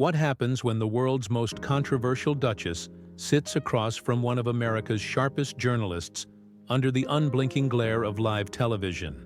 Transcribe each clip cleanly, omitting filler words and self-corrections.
What happens when the world's most controversial duchess sits across from one of America's sharpest journalists under the unblinking glare of live television?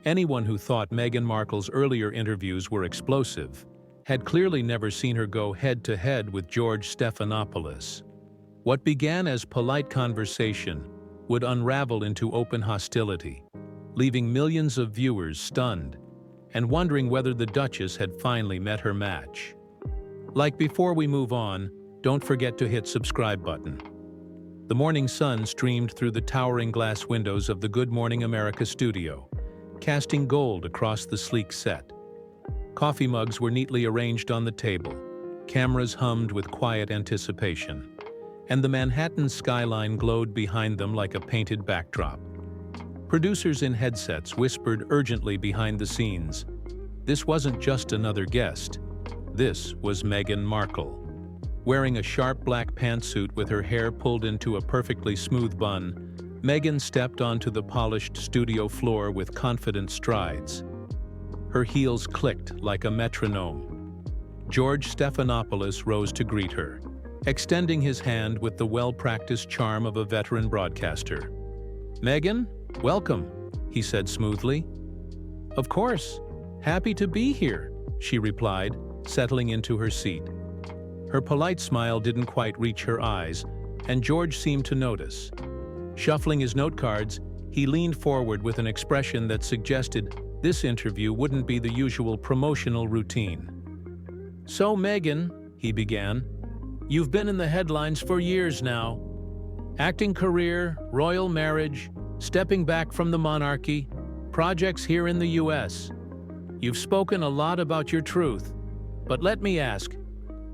Anyone who thought Meghan Markle's earlier interviews were explosive had clearly never seen her go head-to-head with George Stephanopoulos. What began as polite conversation would unravel into open hostility, leaving millions of viewers stunned and wondering whether the Duchess had finally met her match. Like, before we move on, don't forget to hit subscribe button. The morning sun streamed through the towering glass windows of the Good Morning America studio, casting gold across the sleek set. Coffee mugs were neatly arranged on the table, cameras hummed with quiet anticipation, and the Manhattan skyline glowed behind them like a painted backdrop. Producers in headsets whispered urgently behind the scenes. This wasn't just another guest. This was Meghan Markle. Wearing a sharp black pantsuit with her hair pulled into a perfectly smooth bun, Meghan stepped onto the polished studio floor with confident strides. Her heels clicked like a metronome. George Stephanopoulos rose to greet her, extending his hand with the well-practiced charm of a veteran broadcaster. "Meghan, welcome," he said smoothly. "Of course. Happy to be here," she replied, settling into her seat. Her polite smile didn't quite reach her eyes, and George seemed to notice. Shuffling his note cards, he leaned forward with an expression that suggested this interview wouldn't be the usual promotional routine. "So, Meghan," he began, "you've been in the headlines for years now. Acting career, royal marriage, stepping back from the monarchy, projects here in the US. You've spoken a lot about your truth. But let me ask,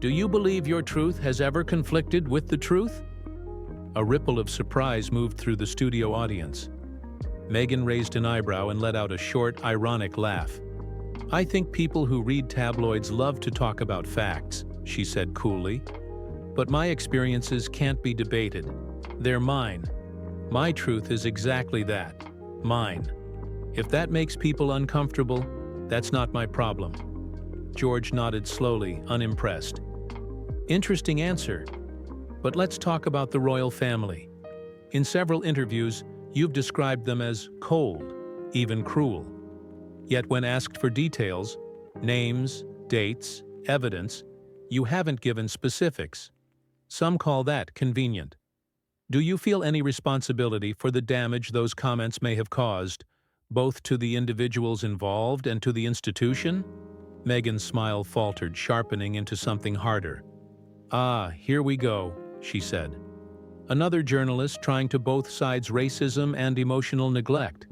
do you believe your truth has ever conflicted with the truth?" A ripple of surprise moved through the studio audience. Meghan raised an eyebrow and let out a short, ironic laugh. "I think people who read tabloids love to talk about facts," she said coolly. "But my experiences can't be debated. They're mine. My truth is exactly that, mine. If that makes people uncomfortable, that's not my problem." George nodded slowly, unimpressed. "Interesting answer. But let's talk about the royal family. In several interviews, you've described them as cold, even cruel. Yet when asked for details, names, dates, evidence, you haven't given specifics. Some call that convenient. Do you feel any responsibility for the damage those comments may have caused, both to the individuals involved and to the institution?" Meghan's smile faltered, sharpening into something harder. "Ah, here we go," she said. "Another journalist trying to both sides racism and emotional neglect.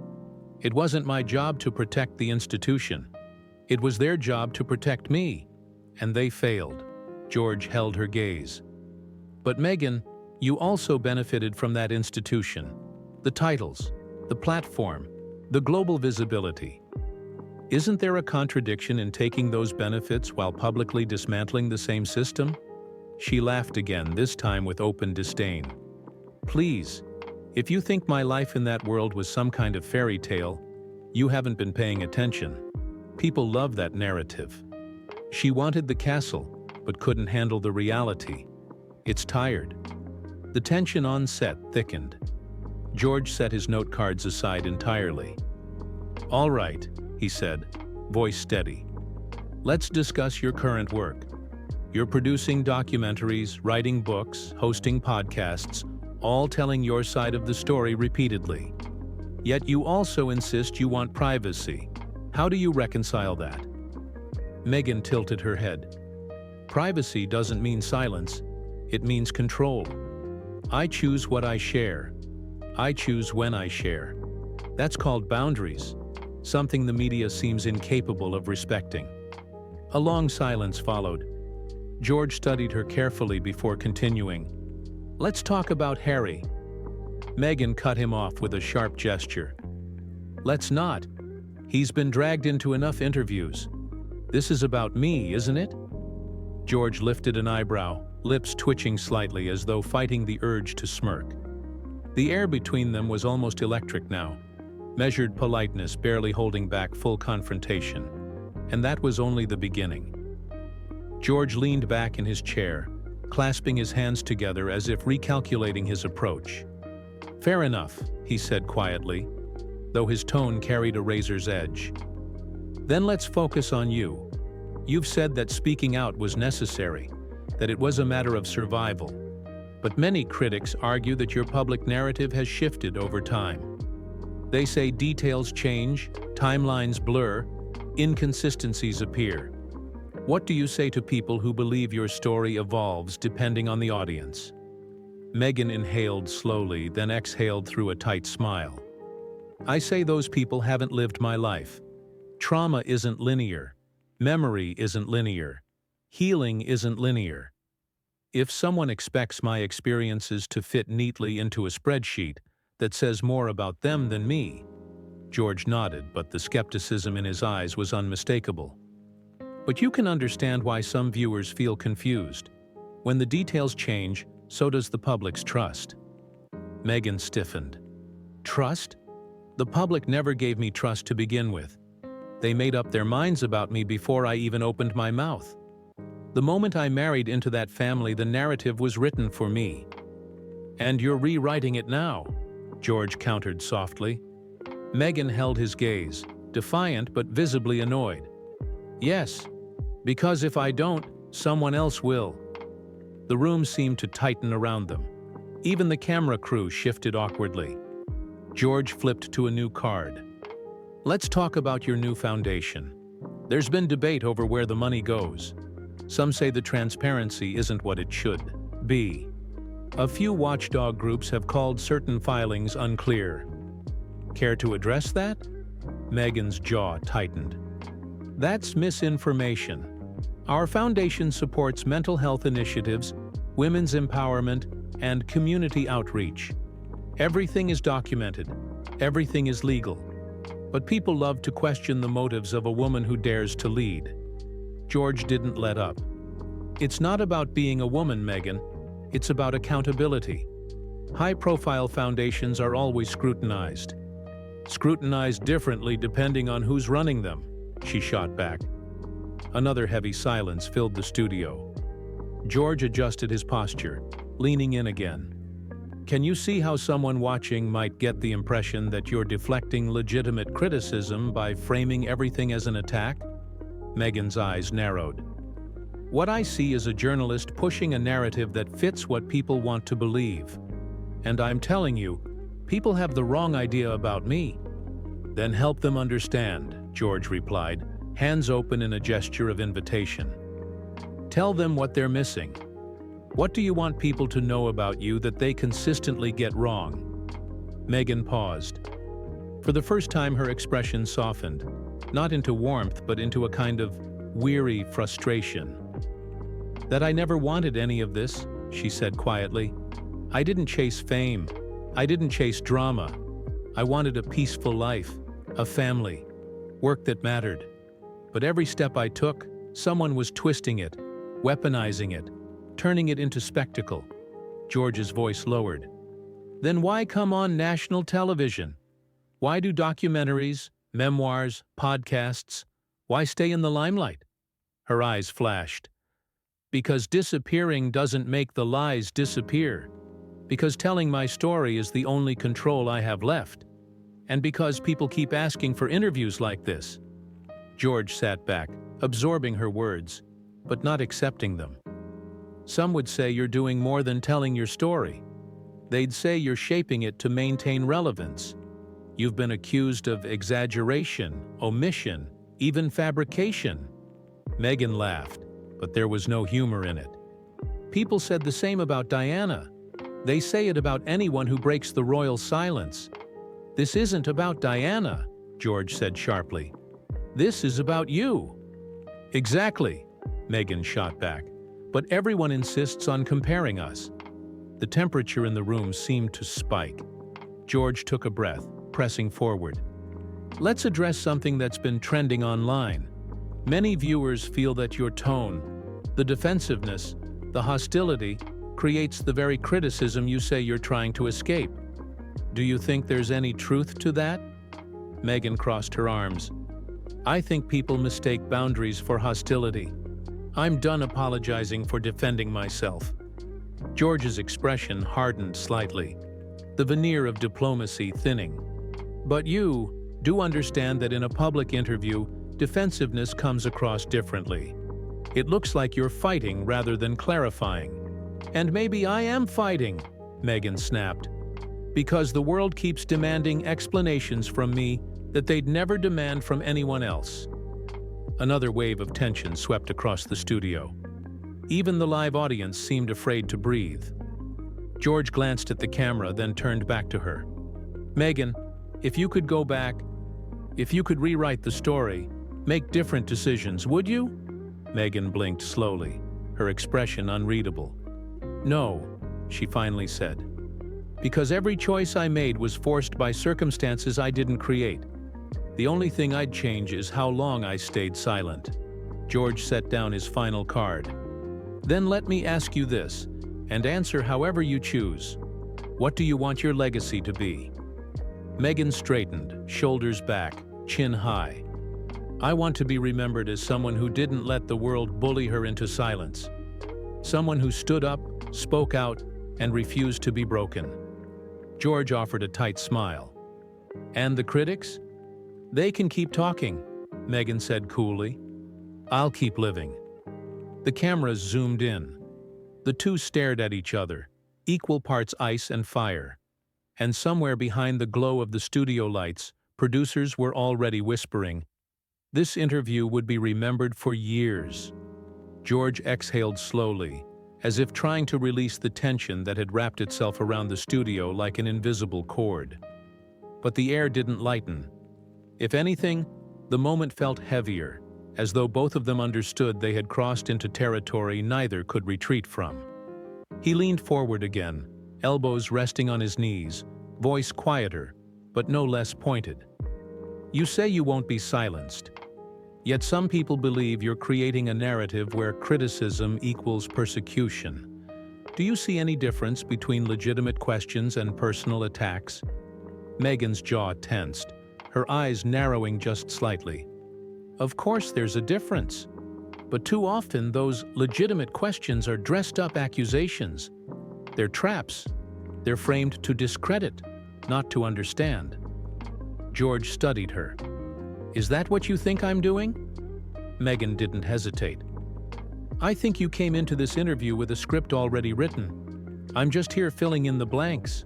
It wasn't my job to protect the institution. It was their job to protect me, and they failed." George held her gaze. "But Meghan, you also benefited from that institution. The titles, the platform, the global visibility. Isn't there a contradiction in taking those benefits while publicly dismantling the same system?" She laughed again, this time with open disdain. "Please, if you think my life in that world was some kind of fairy tale, you haven't been paying attention. People love that narrative. She wanted the castle, but couldn't handle the reality. It's tired." The tension on set thickened. George set his note cards aside entirely. "All right," he said, voice steady. "Let's discuss your current work. You're producing documentaries, writing books, hosting podcasts, all telling your side of the story repeatedly. Yet you also insist you want privacy. How do you reconcile that?" Meghan tilted her head. "Privacy doesn't mean silence. It means control. I choose what I share. I choose when I share. That's called boundaries, something the media seems incapable of respecting." A long silence followed. George studied her carefully before continuing. "Let's talk about Harry." Meghan cut him off with a sharp gesture. "Let's not. He's been dragged into enough interviews. This is about me, isn't it?" George lifted an eyebrow, lips twitching slightly as though fighting the urge to smirk. The air between them was almost electric now, measured politeness barely holding back full confrontation. And that was only the beginning. George leaned back in his chair, clasping his hands together as if recalculating his approach. "Fair enough," he said quietly, though his tone carried a razor's edge. "Then let's focus on you. You've said that speaking out was necessary, that it was a matter of survival. But many critics argue that your public narrative has shifted over time. They say details change, timelines blur, inconsistencies appear. What do you say to people who believe your story evolves depending on the audience?" Meghan inhaled slowly, then exhaled through a tight smile. "I say those people haven't lived my life. Trauma isn't linear. Memory isn't linear. Healing isn't linear. If someone expects my experiences to fit neatly into a spreadsheet that says more about them than me..." George nodded, but the skepticism in his eyes was unmistakable. "But you can understand why some viewers feel confused. When the details change, so does the public's trust." Meghan stiffened. "Trust? The public never gave me trust to begin with. They made up their minds about me before I even opened my mouth. The moment I married into that family, the narrative was written for me." "And you're rewriting it now," George countered softly. Meghan held his gaze, defiant but visibly annoyed. "Yes, because if I don't, someone else will." The room seemed to tighten around them. Even the camera crew shifted awkwardly. George flipped to a new card. "Let's talk about your new foundation. There's been debate over where the money goes. Some say the transparency isn't what it should be. A few watchdog groups have called certain filings unclear. Care to address that?" Meghan's jaw tightened. "That's misinformation. Our foundation supports mental health initiatives, women's empowerment, and community outreach. Everything is documented. Everything is legal. But people love to question the motives of a woman who dares to lead." George didn't let up. "It's not about being a woman, Meghan. It's about accountability. High-profile foundations are always scrutinized. Scrutinized differently depending on who's running them," she shot back. Another heavy silence filled the studio. George adjusted his posture, leaning in again. "Can you see how someone watching might get the impression that you're deflecting legitimate criticism by framing everything as an attack?" Meghan's eyes narrowed. "What I see is a journalist pushing a narrative that fits what people want to believe. And I'm telling you, people have the wrong idea about me." "Then help them understand," George replied, hands open in a gesture of invitation. "Tell them what they're missing. What do you want people to know about you that they consistently get wrong?" Meghan paused. For the first time, her expression softened, not into warmth but into a kind of weary frustration. "That I never wanted any of this," she said quietly. "I didn't chase fame. I didn't chase drama. I wanted a peaceful life, a family, work that mattered. But every step I took, someone was twisting it, weaponizing it, turning it into spectacle." George's voice lowered. "Then why come on national television? Why do documentaries, memoirs, podcasts? Why stay in the limelight?" Her eyes flashed. "Because disappearing doesn't make the lies disappear. Because telling my story is the only control I have left. And because people keep asking for interviews like this." George sat back, absorbing her words, but not accepting them. "Some would say you're doing more than telling your story. They'd say you're shaping it to maintain relevance. You've been accused of exaggeration, omission, even fabrication." Meghan laughed, but there was no humor in it. "People said the same about Diana. They say it about anyone who breaks the royal silence." "This isn't about Diana," George said sharply. "This is about you." "Exactly," Meghan shot back. "But everyone insists on comparing us." The temperature in the room seemed to spike. George took a breath, pressing forward. "Let's address something that's been trending online. Many viewers feel that your tone, the defensiveness, the hostility, creates the very criticism you say you're trying to escape. Do you think there's any truth to that?" Meghan crossed her arms. "I think people mistake boundaries for hostility. I'm done apologizing for defending myself. George's expression hardened slightly, the veneer of diplomacy thinning. But you do understand that in a public interview, defensiveness comes across differently. It looks like you're fighting rather than clarifying. And maybe I am fighting, Meghan snapped, because the world keeps demanding explanations from me that they'd never demand from anyone else. Another wave of tension swept across the studio. Even the live audience seemed afraid to breathe. George glanced at the camera, then turned back to her. Meghan, if you could go back, if you could rewrite the story, make different decisions, would you? Meghan blinked slowly, her expression unreadable. No, she finally said. Because every choice I made was forced by circumstances I didn't create. The only thing I'd change is how long I stayed silent. George set down his final card. Then let me ask you this, and answer however you choose. What do you want your legacy to be? Meghan straightened, shoulders back, chin high. I want to be remembered as someone who didn't let the world bully her into silence. Someone who stood up, spoke out, and refused to be broken. George offered a tight smile. And the critics? They can keep talking, Meghan said coolly. I'll keep living. The cameras zoomed in. The two stared at each other, equal parts ice and fire. And somewhere behind the glow of the studio lights, producers were already whispering, this interview would be remembered for years. George exhaled slowly, as if trying to release the tension that had wrapped itself around the studio like an invisible cord. But the air didn't lighten. If anything, the moment felt heavier, as though both of them understood they had crossed into territory neither could retreat from. He leaned forward again, elbows resting on his knees, voice quieter, but no less pointed. You say you won't be silenced. Yet some people believe you're creating a narrative where criticism equals persecution. Do you see any difference between legitimate questions and personal attacks? Meghan's jaw tensed, her eyes narrowing just slightly. Of course there's a difference. But too often those legitimate questions are dressed-up accusations. They're traps. They're framed to discredit, not to understand. George studied her. Is that what you think I'm doing? Meghan didn't hesitate. I think you came into this interview with a script already written. I'm just here filling in the blanks.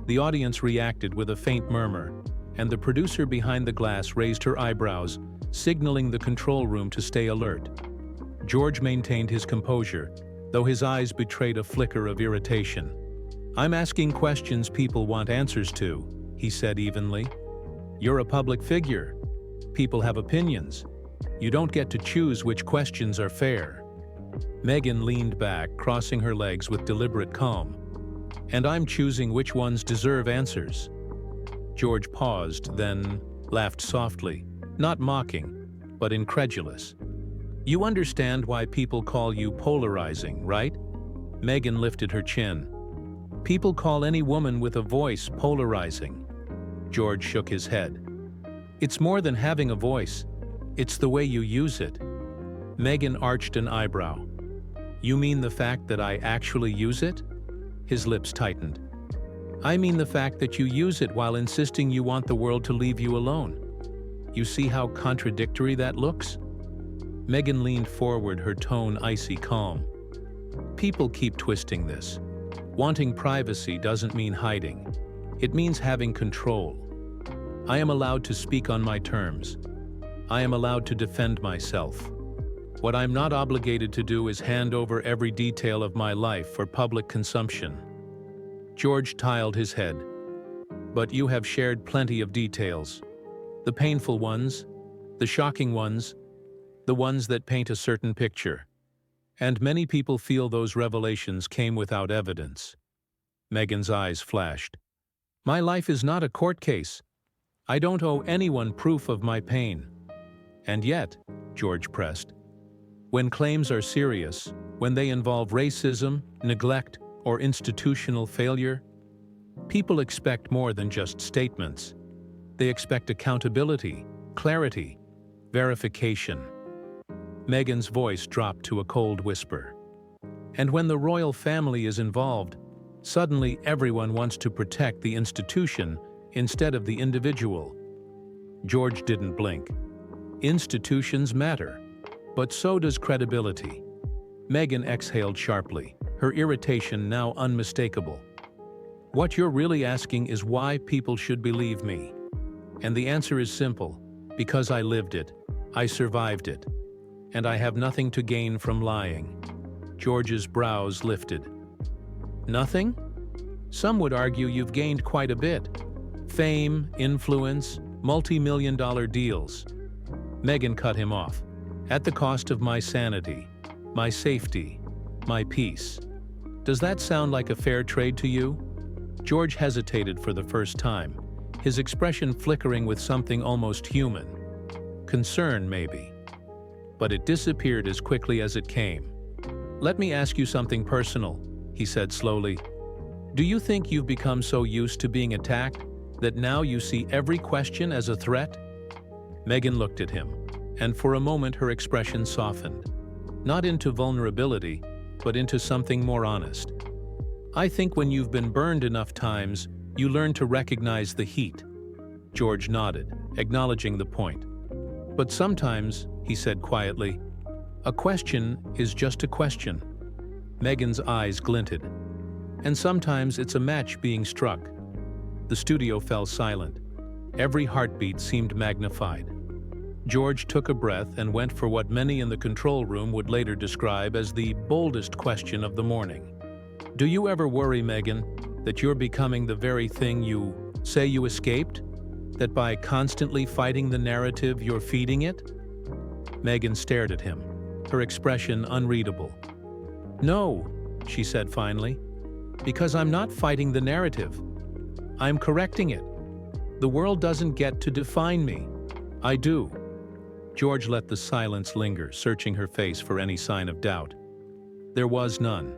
The audience reacted with a faint murmur, and the producer behind the glass raised her eyebrows, signaling the control room to stay alert. George maintained his composure, though his eyes betrayed a flicker of irritation. I'm asking questions people want answers to, he said evenly. You're a public figure. People have opinions. You don't get to choose which questions are fair. Meghan leaned back, crossing her legs with deliberate calm. And I'm choosing which ones deserve answers. George paused, then laughed softly, not mocking, but incredulous. You understand why people call you polarizing, right? Meghan lifted her chin. People call any woman with a voice polarizing. George shook his head. It's more than having a voice. It's the way you use it. Meghan arched an eyebrow. You mean the fact that I actually use it? His lips tightened. I mean the fact that you use it while insisting you want the world to leave you alone. You see how contradictory that looks? Meghan leaned forward, her tone icy calm. People keep twisting this. Wanting privacy doesn't mean hiding. It means having control. I am allowed to speak on my terms. I am allowed to defend myself. What I'm not obligated to do is hand over every detail of my life for public consumption. George tiled his head. But you have shared plenty of details. The painful ones, the shocking ones, the ones that paint a certain picture. And many people feel those revelations came without evidence. Meghan's eyes flashed. My life is not a court case. I don't owe anyone proof of my pain. And yet, George pressed, when claims are serious, when they involve racism, neglect, or institutional failure, people expect more than just statements. They expect accountability, clarity, verification. Meghan's voice dropped to a cold whisper. And when the royal family is involved, suddenly everyone wants to protect the institution instead of the individual. George didn't blink. Institutions matter, but so does credibility. Meghan exhaled sharply, her irritation now unmistakable. What you're really asking is why people should believe me. And the answer is simple: because I lived it, I survived it, and I have nothing to gain from lying. George's brows lifted. Nothing? Some would argue you've gained quite a bit. Fame, influence, multi-million-dollar deals. Meghan cut him off. At the cost of my sanity, my safety, my peace. Does that sound like a fair trade to you? George hesitated for the first time, his expression flickering with something almost human. Concern, maybe. But it disappeared as quickly as it came. Let me ask you something personal, he said slowly. Do you think you've become so used to being attacked that now you see every question as a threat? Meghan looked at him, and for a moment her expression softened. Not into vulnerability, but into something more honest. I think when you've been burned enough times, you learn to recognize the heat. George nodded, acknowledging the point. But sometimes, he said quietly, a question is just a question. Meghan's eyes glinted. And sometimes it's a match being struck. The studio fell silent. Every heartbeat seemed magnified. George took a breath and went for what many in the control room would later describe as the boldest question of the morning. Do you ever worry, Meghan, that you're becoming the very thing you say you escaped? That by constantly fighting the narrative, you're feeding it? Meghan stared at him, her expression unreadable. No, she said finally, because I'm not fighting the narrative. I'm correcting it. The world doesn't get to define me. I do. George let the silence linger, searching her face for any sign of doubt. There was none.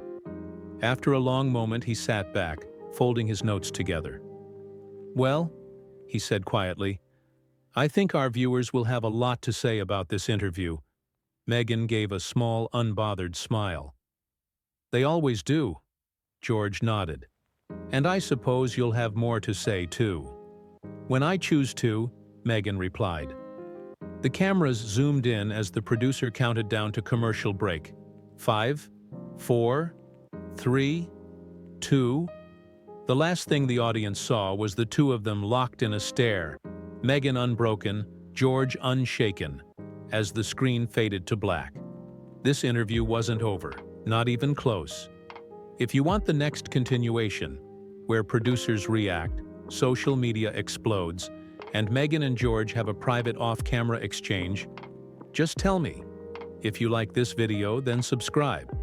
After a long moment, he sat back, folding his notes together. Well, he said quietly, I think our viewers will have a lot to say about this interview. Meghan gave a small, unbothered smile. They always do. George nodded. And I suppose you'll have more to say, too. When I choose to, Meghan replied. The cameras zoomed in as the producer counted down to commercial break. 5, 4, 3, 2. The last thing the audience saw was the two of them locked in a stare, Meghan unbroken, George unshaken, as the screen faded to black. This interview wasn't over, not even close. If you want the next continuation, where producers react, social media explodes, and Meghan and George have a private off-camera exchange, just tell me. If you like this video, then subscribe.